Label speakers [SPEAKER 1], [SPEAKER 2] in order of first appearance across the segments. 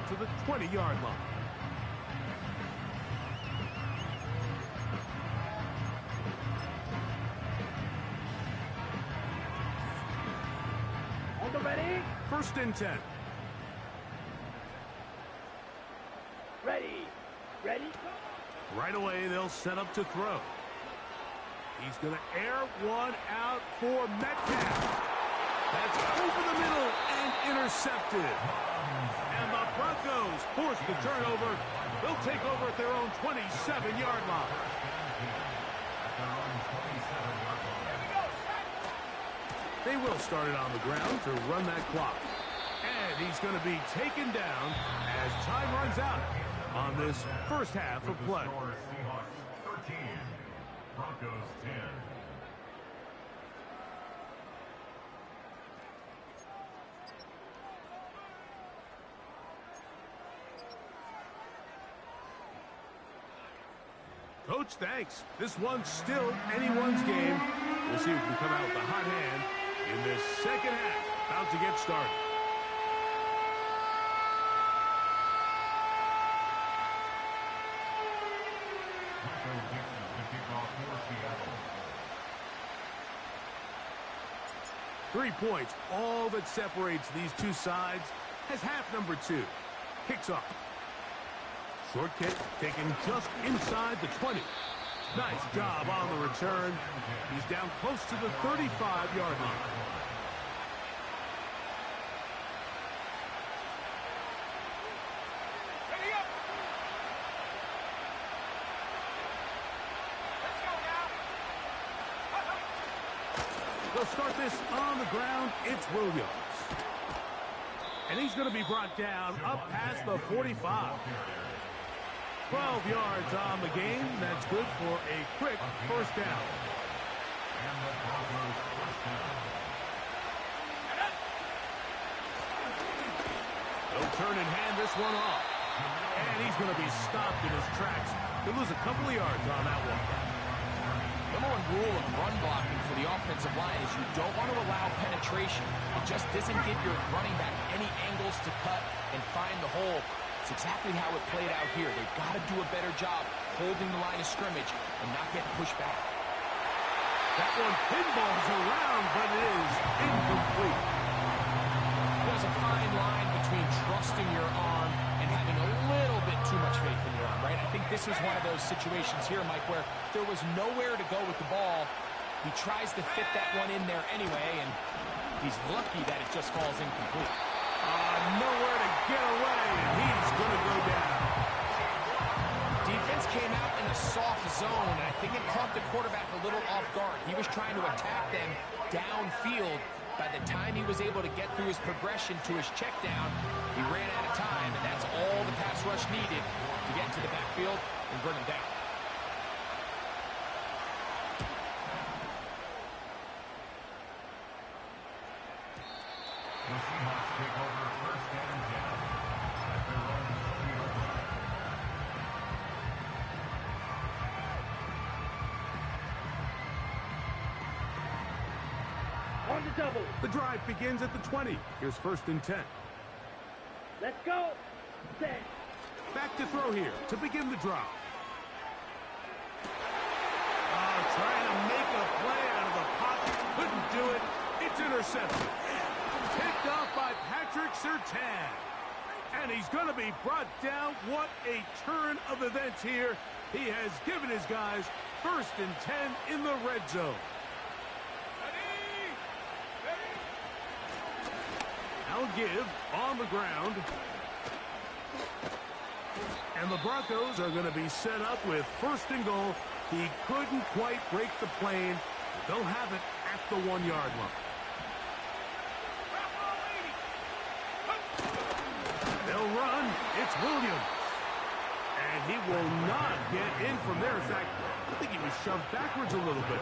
[SPEAKER 1] to the 20-yard line.
[SPEAKER 2] On the ready?
[SPEAKER 1] First and 10.
[SPEAKER 2] Ready. Ready.
[SPEAKER 1] Right away, they'll set up to throw. He's going to air one out for Metcalf. That's over the middle and intercepted. And the Broncos force the turnover. They'll take over at their own 27-yard line. They will start it on the ground to run that clock. And he's going to be taken down as time runs out on this first half of play.
[SPEAKER 3] Seahawks 13, Broncos 10.
[SPEAKER 1] Coach, thanks. This one's still anyone's game. We'll see who can come out with a hot hand in this second half. About to get started.
[SPEAKER 3] Michael Dixon to kick off for Seattle.
[SPEAKER 1] 3 points, all that separates these two sides, has half number 2. Kicks off. Short kick taken just inside the 20. Nice job on the return. He's down close to the 35-yard line.
[SPEAKER 2] Ready up. Let's go now.
[SPEAKER 1] They'll start this on the ground. It's Williams. And he's going to be brought down up past the 45. 12 yards on the game. That's good for a quick first down.
[SPEAKER 3] And the Broncos first down.
[SPEAKER 1] They'll turn and hand this one off. And he's going to be stopped in his tracks. He'll lose a couple of yards on that one.
[SPEAKER 4] Number one rule of run blocking for the offensive line is you don't want to allow penetration. It just doesn't give your running back any angles to cut and find the hole. It's exactly how it played out here. They've got to do a better job holding the line of scrimmage and not getting pushed back.
[SPEAKER 1] That one pinballs around, but it is incomplete.
[SPEAKER 4] There's a fine line between trusting your arm and having a little bit too much faith in your arm, right? I think this is one of those situations here, Mike, where there was nowhere to go with the ball. He tries to fit that one in there anyway, and he's lucky that it just falls incomplete.
[SPEAKER 1] Nowhere to get away, and he's going to go down.
[SPEAKER 4] Defense came out in a soft zone, and I think it caught the quarterback a little off guard. He was trying to attack them downfield. By the time he was able to get through his progression to his check down, he ran out of time, and that's all the pass rush needed to get to the backfield and bring him down.
[SPEAKER 3] The Seahawks take over first and 10 at their own 3-yard line.
[SPEAKER 2] On the double.
[SPEAKER 1] The drive begins at the 20. Here's first and 10.
[SPEAKER 2] Let's go. Set.
[SPEAKER 1] Back to throw here to begin the drive. Trying to make a play out of the pocket. Couldn't do it. It's intercepted. Picked off by Patrick Surtain. And he's going to be brought down. What a turn of events here. He has given his guys first and 10 in the red zone. Now give on the ground. And the Broncos are going to be set up with first and goal. He couldn't quite break the plane. They'll have it at the 1-yard line. They'll run. It's Williams. And he will not get in from there. In fact, I think he was shoved backwards a little bit.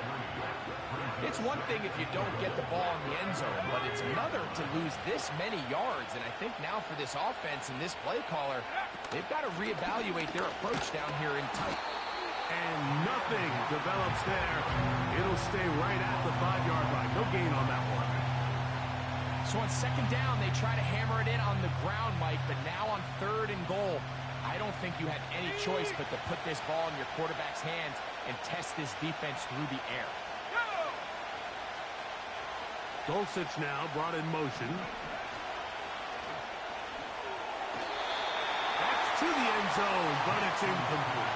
[SPEAKER 4] It's one thing if you don't get the ball in the end zone, but it's another to lose this many yards. And I think now for this offense and this play caller, they've got to reevaluate their approach down here in tight.
[SPEAKER 1] And nothing develops there. It'll stay right at the 5-yard line. No gain on that one.
[SPEAKER 4] So on second down, they try to hammer it in on the ground, Mike, but now on 3rd think you had any choice but to put this ball in your quarterback's hands and test this defense through the air.
[SPEAKER 1] Dulcich now brought in motion. That's to the end zone, but it's incomplete.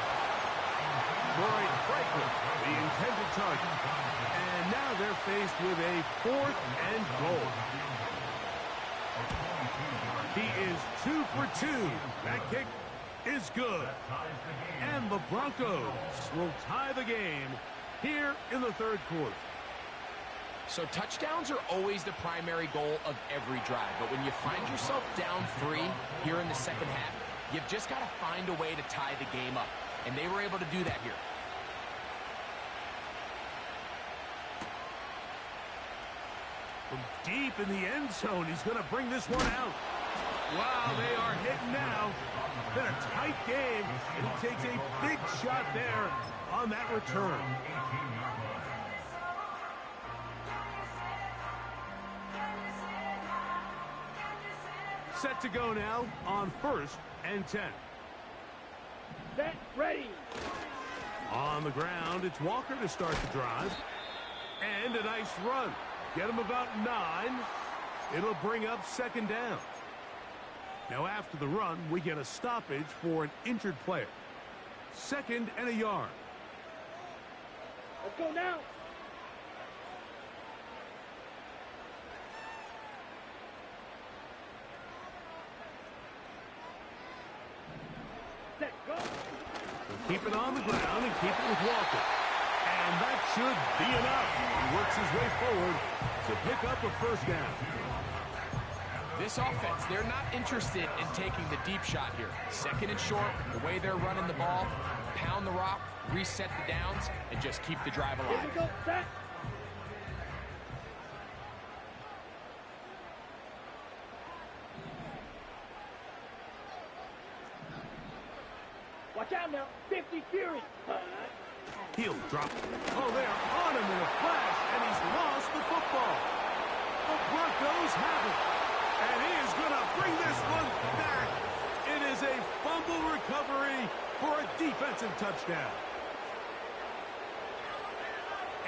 [SPEAKER 1] Floyd Franklin, the intended target. And now they're faced with a 4th and goal. He is 2 for 2. That kick is good. And the Broncos will tie the game here in the 3rd quarter.
[SPEAKER 4] So touchdowns are always the primary goal of every drive. But when you find yourself down 3 here in the 2nd half, you've just got to find a way to tie the game up. And they were able to do that here.
[SPEAKER 1] From deep in the end zone, he's going to bring this one out. Wow, they are hitting now. Been a tight game, and he takes a big shot there on that return. Set to go now on 1st and 10.
[SPEAKER 2] Set, ready.
[SPEAKER 1] On the ground, it's Walker to start the drive. And a nice run. Get him about 9. It'll bring up 2nd down. Now after the run, we get a stoppage for an injured player. 2nd and a yard.
[SPEAKER 2] Let's go now. Set, go.
[SPEAKER 1] Keep it on the ground and keep it with Walker. And that should be enough. He works his way forward to pick up a 1st down.
[SPEAKER 4] This offense, they're not interested in taking the deep shot here. 2nd and short, the way they're running the ball, pound the rock, reset the downs, and just keep the drive
[SPEAKER 2] Here
[SPEAKER 4] alive.
[SPEAKER 2] we go, set. Watch out now, 50 Fury.
[SPEAKER 1] He'll drop it. Oh, they're on him in a flash, and he's lost the football. The Broncos have it. And he is going to bring this one back. It is a fumble recovery for a defensive touchdown.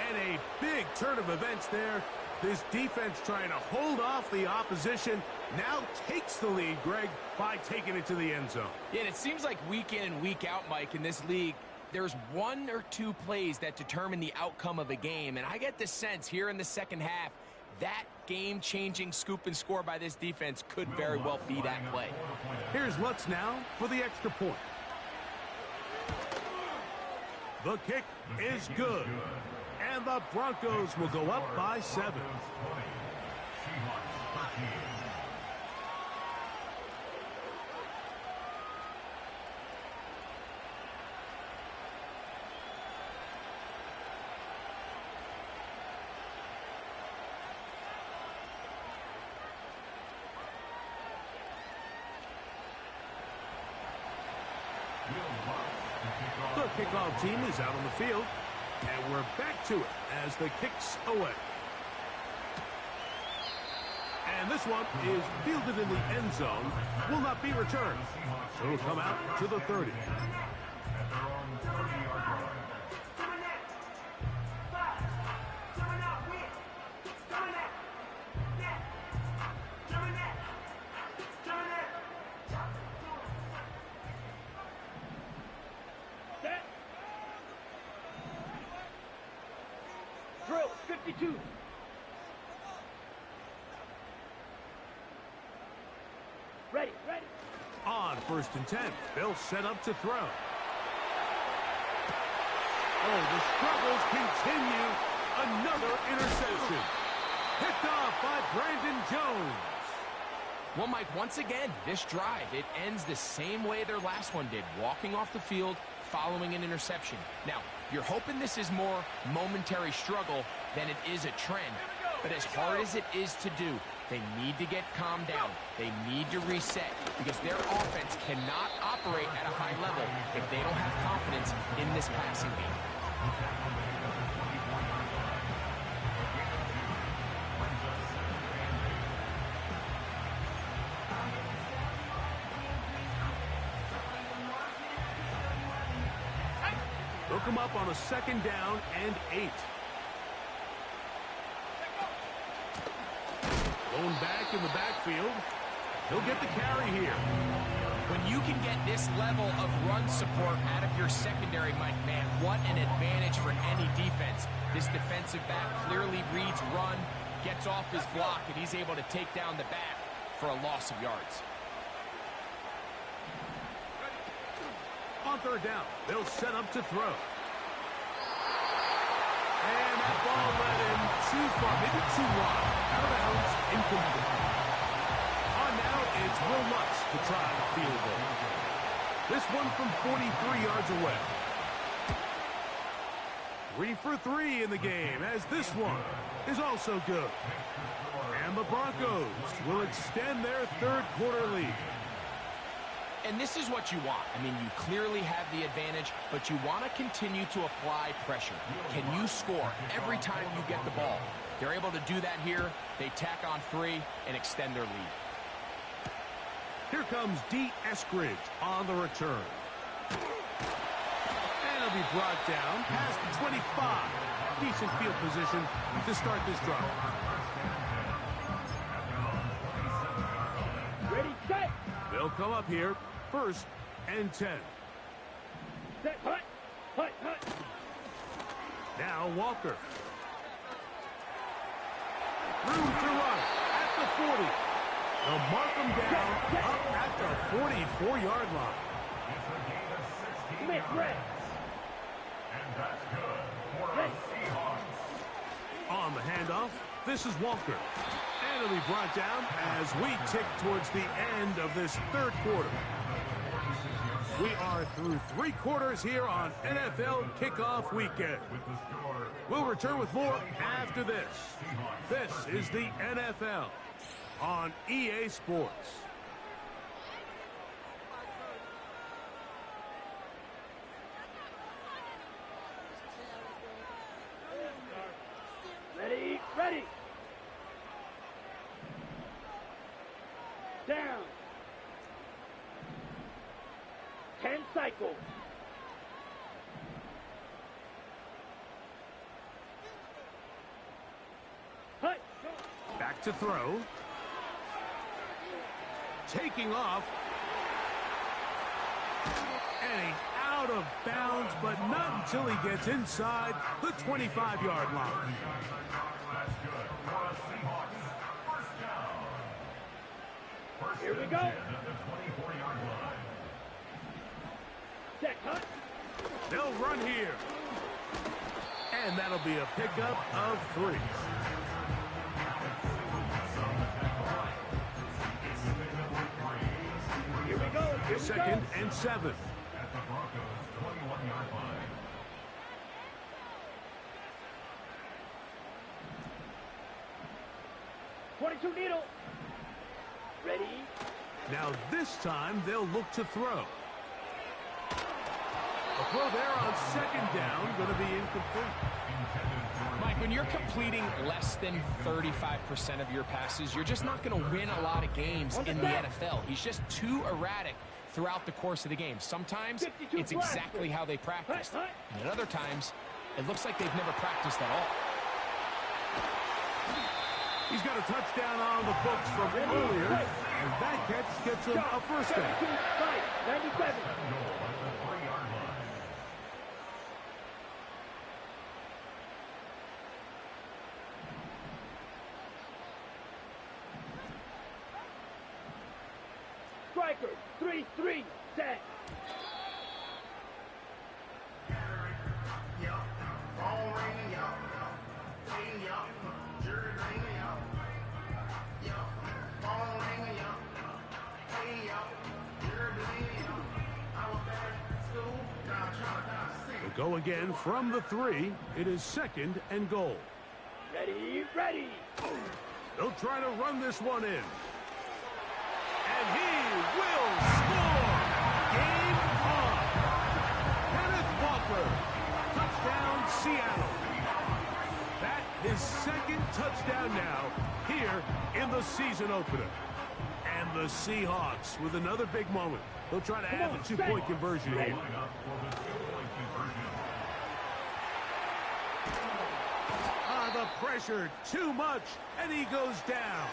[SPEAKER 1] And a big turn of events there. This defense trying to hold off the opposition now takes the lead, Greg, by taking it to the end zone.
[SPEAKER 4] Yeah, and it seems like week in and week out, Mike, in this league, there's 1 or 2 plays that determine the outcome of a game. And I get the sense here in the 2nd half, that game-changing scoop and score by this defense could very well be that play.
[SPEAKER 1] Here's Lutz now for the extra point. The kick is good. And the Broncos will go up by 7. The kickoff team is out on the field, and we're back to it as the kick's away. And this one is fielded in the end zone, will not be returned. So it'll come out to the 30.
[SPEAKER 2] Drill, 52. Ready, ready.
[SPEAKER 1] On 1st and 10, they'll set up to throw. Oh, the struggles continue. Another interception. Picked off by Brandon Jones.
[SPEAKER 4] Well, Mike, once again, this drive, it ends the same way their last one did, walking off the field, following an interception. Now, you're hoping this is more momentary struggle than it is a trend. But as hard as it is to do, they need to get calmed down. They need to reset because their offense cannot operate at a high level if they don't have confidence in this passing game.
[SPEAKER 1] They'll come up on a 2nd down and 8. Going back in the backfield. He'll get the carry here.
[SPEAKER 4] When you can get this level of run support out of your secondary, Mike, man, what an advantage for any defense. This defensive back clearly reads run, gets off his block, and he's able to take down the back for a loss of yards.
[SPEAKER 1] On 3rd down, they'll set up to throw. And that ball led him too far, maybe too wide. Out of bounds, incomplete. On now, it's Will Lutz to try the field goal. This one from 43 yards away. 3 for 3 in the game, as this one is also good. And the Broncos will extend their 3rd quarter lead.
[SPEAKER 4] And this is what you want. I mean, you clearly have the advantage, but you want to continue to apply pressure. Can you score every time you get the ball? They're able to do that here. They tack on 3 and extend their lead.
[SPEAKER 1] Here comes D. Eskridge on the return. And he'll be brought down past the 25. Decent field position to start this drive.
[SPEAKER 2] Ready, set.
[SPEAKER 1] They'll come up here, 1st and 10.
[SPEAKER 2] Set, hut, hut, hut.
[SPEAKER 1] Now Walker. Room to run at the 40. They'll mark him down up at the 44-yard line.
[SPEAKER 2] Make red.
[SPEAKER 3] And that's good for the Seahawks.
[SPEAKER 1] On the handoff, this is Walker. And he'll be brought down as we tick towards the end of this 3rd quarter. We are through 3 quarters here on NFL Kickoff Weekend. We'll return with more after this. This is the NFL on EA Sports.
[SPEAKER 2] Ready, ready. Down. 10 cycles. Hut.
[SPEAKER 1] Back to throw. Taking off. And he's out of bounds, but not until he gets inside the 25-yard line.
[SPEAKER 2] Here we go. Set, hut.
[SPEAKER 1] They'll run here. And that'll be a pickup of 3.
[SPEAKER 2] Here we go. Here we
[SPEAKER 1] 2nd
[SPEAKER 2] go.
[SPEAKER 1] and 7.
[SPEAKER 3] At the Broncos' 21-yard line.
[SPEAKER 2] 22 needle. Ready.
[SPEAKER 1] Now this time they'll look to throw. A throw there on 2nd down, going to be incomplete.
[SPEAKER 4] Mike, when you're completing less than 35% of your passes, you're just not going to win a lot of games in the NFL. He's just too erratic throughout the course of the game. Sometimes it's exactly how they practiced. And at other times, it looks like they've never practiced at all.
[SPEAKER 1] He's got a touchdown on the books from earlier, and that catch gets him a 1st down.
[SPEAKER 2] 97. Striker, 3-3, set.
[SPEAKER 1] We'll go again from the 3. It is 2nd and goal.
[SPEAKER 2] Ready, ready.
[SPEAKER 1] They'll try to run this one in. And he will score! Game on! Kenneth Walker, touchdown Seattle. That is 2nd touchdown now here in the season opener. And the Seahawks with another big moment. They'll try to add the 2-point conversion here. the pressure too much, and he goes down.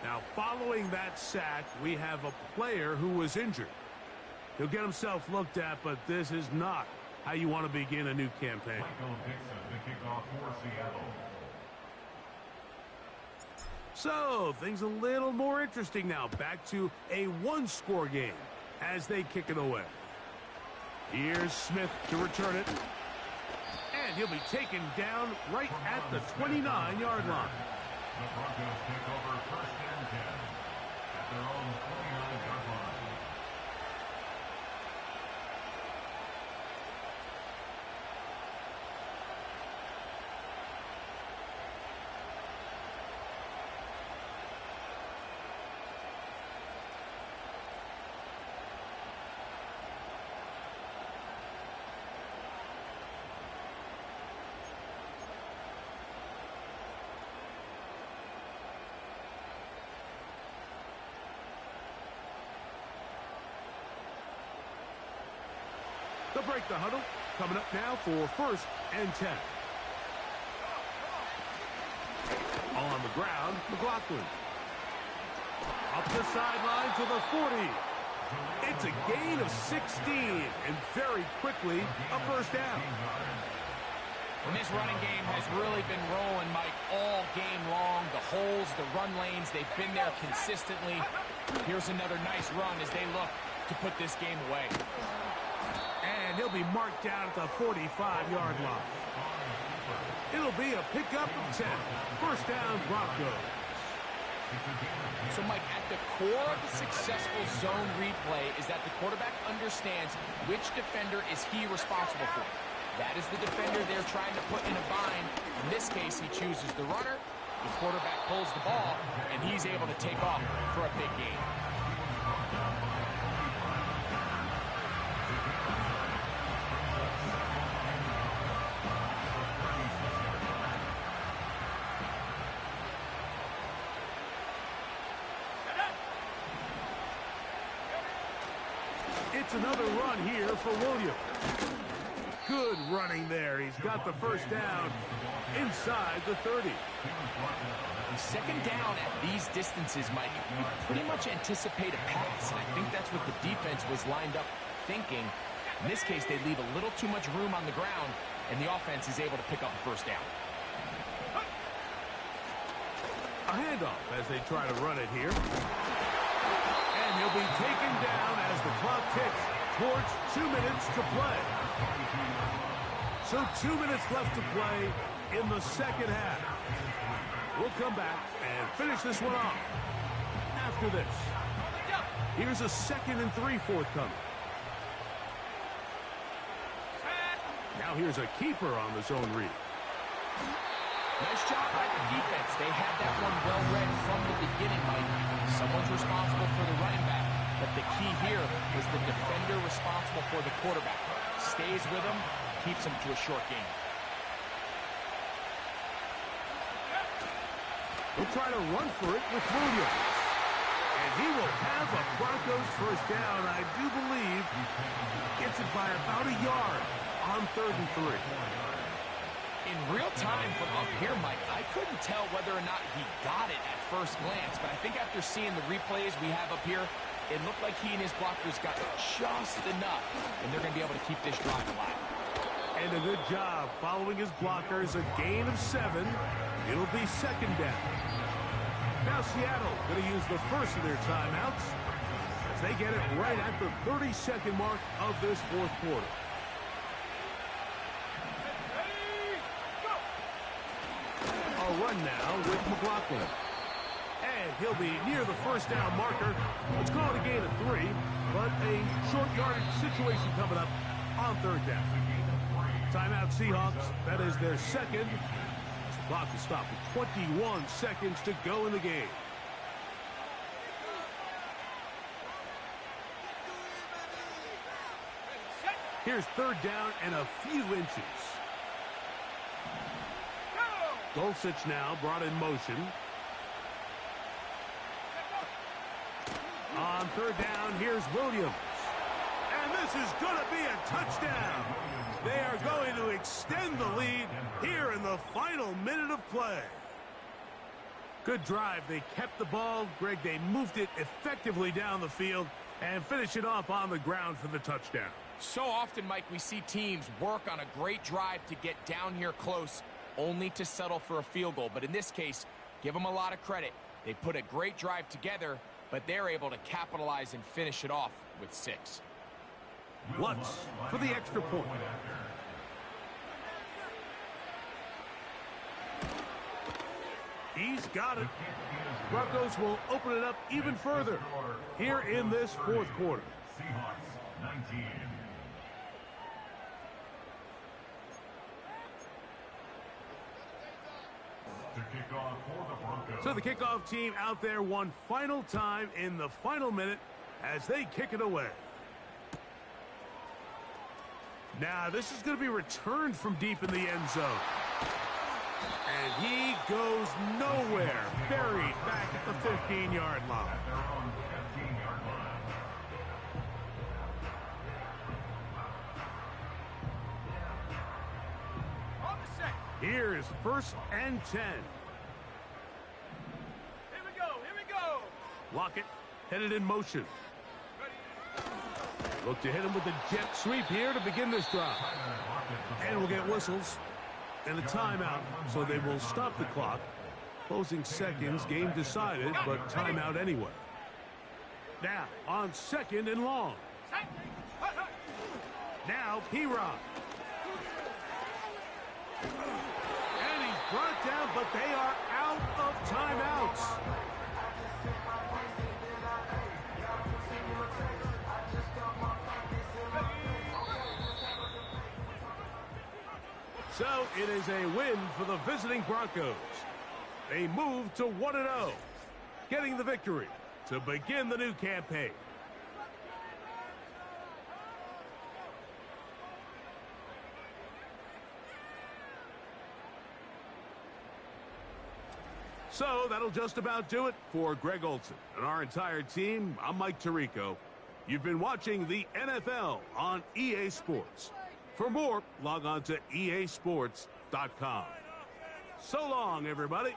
[SPEAKER 1] Now, following that sack, we have a player who was injured. He'll get himself looked at, but this is not how you want to begin a new campaign.
[SPEAKER 3] Michael Dixon, the kickoff for Seattle.
[SPEAKER 1] So, things a little more interesting now. Back to a one-score game as they kick it away. Here's Smith to return it. And he'll be taken down right at the 29-yard line.
[SPEAKER 3] The Broncos take over first and 10 at their own 29-yard line.
[SPEAKER 1] They'll break the huddle. Coming up now for first and 10. On the ground, McLaughlin. Up the sideline to the 40. It's a gain of 16, and very quickly, a first down.
[SPEAKER 4] And this running game has really been rolling, Mike, all game long. The holes, the run lanes, they've been there consistently. Here's another nice run as they look to put this game away.
[SPEAKER 1] And he'll be marked down at the 45-yard line. It'll be a pickup of 10. First down, Broncos.
[SPEAKER 4] So, Mike, at the core of a successful zone replay is that the quarterback understands which defender is he responsible for. That is the defender they're trying to put in a bind. In this case, he chooses the runner. The quarterback pulls the ball, and he's able to take off for a big gain.
[SPEAKER 1] It's another run here for Williams. Good running there. He's got the first down inside the 30.
[SPEAKER 4] Second down at these distances, Mike, you pretty much anticipate a pass, and I think that's what the defense was lined up thinking. In this case, they leave a little too much room on the ground, and the offense is able to pick up a first down.
[SPEAKER 1] A handoff as they try to run it here. And he'll be taken down as the clock ticks towards 2 minutes to play. So 2 minutes left to play in the second half. We'll come back and finish this one off after this. Here's a 2nd and 3 forthcoming. Now here's a keeper on the zone read.
[SPEAKER 4] Nice job by the defense. They had that one well read from the beginning, Mike. Someone's responsible for the running back, but the key here is the defender responsible for the quarterback. Stays with him, keeps him to a short game.
[SPEAKER 1] We'll try to run for it with Williams. And he will have a Broncos first down. I do believe gets it by about a yard on 3rd and 3.
[SPEAKER 4] In real time from up here, Mike, I couldn't tell whether or not he got it at first glance, but I think after seeing the replays we have up here, it looked like he and his blockers got just enough, and they're going to be able to keep this drive alive.
[SPEAKER 1] And a good job following his blockers, a gain of 7. It'll be second down. Now Seattle going to use the first of their timeouts as they get it right at the 30-second mark of this fourth quarter. A run now with McLaughlin. And he'll be near the first down marker. Let's call it a gain of 3, but a short yardage situation coming up on 3rd down. Timeout Seahawks. That is their second. The clock is stopped with 21 seconds to go in the game. Here's 3rd down and a few inches. Dulcich now brought in motion. On 3rd down, here's Williams. And this is going to be a touchdown. They are going to extend the lead here in the final minute of play. Good drive. They kept the ball. Greg, they moved it effectively down the field and finish it off on the ground for the touchdown.
[SPEAKER 4] So often, Mike, we see teams work on a great drive to get down here close, only to settle for a field goal. But in this case, give them a lot of credit. They put a great drive together, but they're able to capitalize and finish it off with 6.
[SPEAKER 1] Lutz for the extra point. He's got it. Broncos will open it up even further here in this fourth quarter.
[SPEAKER 3] Seahawks 19. To kick off for the Broncos.
[SPEAKER 1] So the kickoff team out there one final time in the final minute as they kick it away. Now this is going to be returned from deep in the end zone. And he goes nowhere, buried back at the 15-yard line.
[SPEAKER 3] At their own 15-yard line.
[SPEAKER 4] On the set.
[SPEAKER 1] Here's 1st and 10.
[SPEAKER 4] Here we go. Here we go.
[SPEAKER 1] Lockett headed in motion. Look to hit him with the jet sweep here to begin this drive. And we'll get whistles and a timeout, so they will stop the clock. Closing seconds, game decided, but timeout anyway. Now, on 2nd and long. Now, P-Rob. And he's brought down, but they are out of timeouts. So it is a win for the visiting Broncos. They move to 1-0, getting the victory to begin the new campaign. So that'll just about do it for Greg Olson and our entire team. I'm Mike Tirico. You've been watching the NFL on EA Sports. For more, log on to easports.com. So long, everybody.